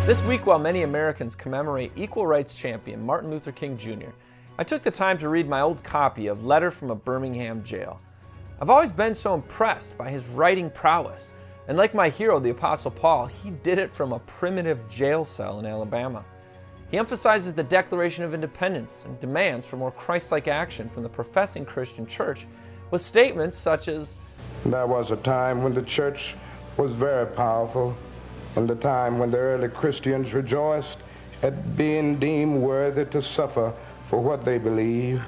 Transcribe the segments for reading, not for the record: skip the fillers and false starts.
This week, while many Americans commemorate equal rights champion Martin Luther King Jr., I took the time to read my old copy of Letter from a Birmingham Jail. I've always been so impressed by his writing prowess, and like my hero, the Apostle Paul, he did it from a primitive jail cell in Alabama. He emphasizes the Declaration of Independence and demands for more Christlike action from the professing Christian church with statements such as, "There was a time when the church was very powerful, and the time when the early Christians rejoiced at being deemed worthy to suffer for what they believe.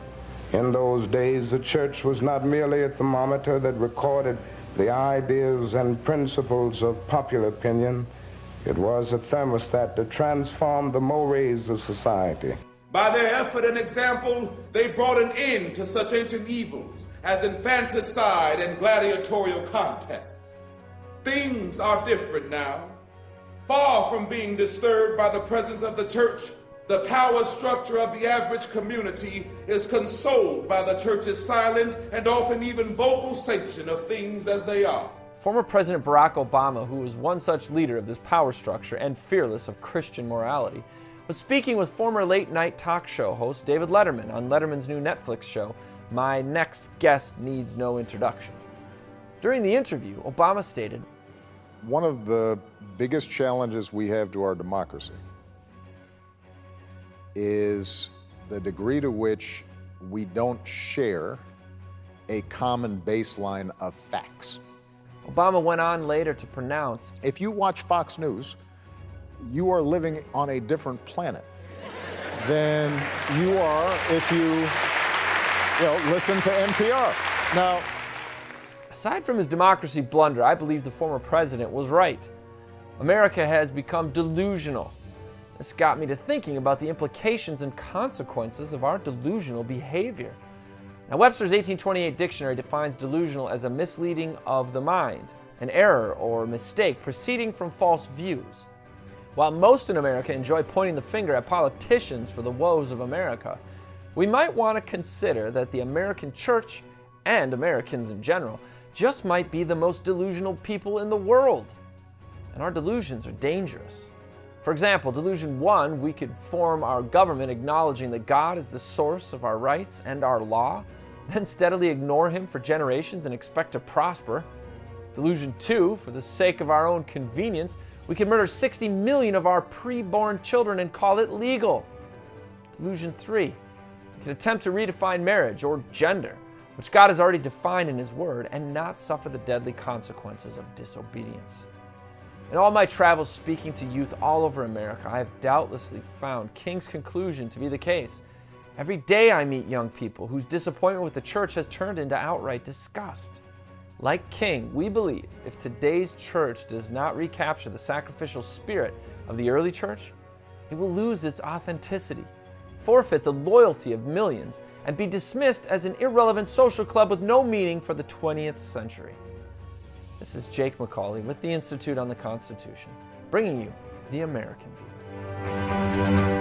In those days, the church was not merely a thermometer that recorded the ideas and principles of popular opinion. It was a thermostat that transformed the mores of society." By their effort and example, they brought an end to such ancient evils as infanticide and gladiatorial contests. Things are different now. Far from being disturbed by the presence of the church, the power structure of the average community is consoled by the church's silent and often even vocal sanction of things as they are. Former President Barack Obama, who was one such leader of this power structure and fearless of Christian morality, was speaking with former late-night talk show host David Letterman on Letterman's new Netflix show, My Next Guest Needs No Introduction. During the interview, Obama stated, "One of the biggest challenges we have to our democracy is the degree to which we don't share a common baseline of facts." Obama went on later to pronounce, "If you watch Fox News, you are living on a different planet than you are if you listen to NPR." Now, aside from his democracy blunder, I believe the former president was right. America has become delusional. This got me to thinking about the implications and consequences of our delusional behavior. Now, Webster's 1828 dictionary defines delusional as a misleading of the mind, an error or mistake proceeding from false views. While most in America enjoy pointing the finger at politicians for the woes of America, we might want to consider that the American church and Americans in general just might be the most delusional people in the world. And our delusions are dangerous. For example, delusion 1, we could form our government acknowledging that God is the source of our rights and our law, then steadily ignore him for generations and expect to prosper. Delusion 2, for the sake of our own convenience, we could murder 60 million of our pre-born children and call it legal. Delusion 3, we could attempt to redefine marriage or gender, which God has already defined in his word, and not suffer the deadly consequences of disobedience. In all my travels speaking to youth all over America, I have doubtlessly found King's conclusion to be the case. Every day I meet young people whose disappointment with the church has turned into outright disgust. Like King, we believe if today's church does not recapture the sacrificial spirit of the early church, it will lose its authenticity, forfeit the loyalty of millions, and be dismissed as an irrelevant social club with no meaning for the 20th century. This is Jake MacAulay with the Institute on the Constitution, bringing you the American View.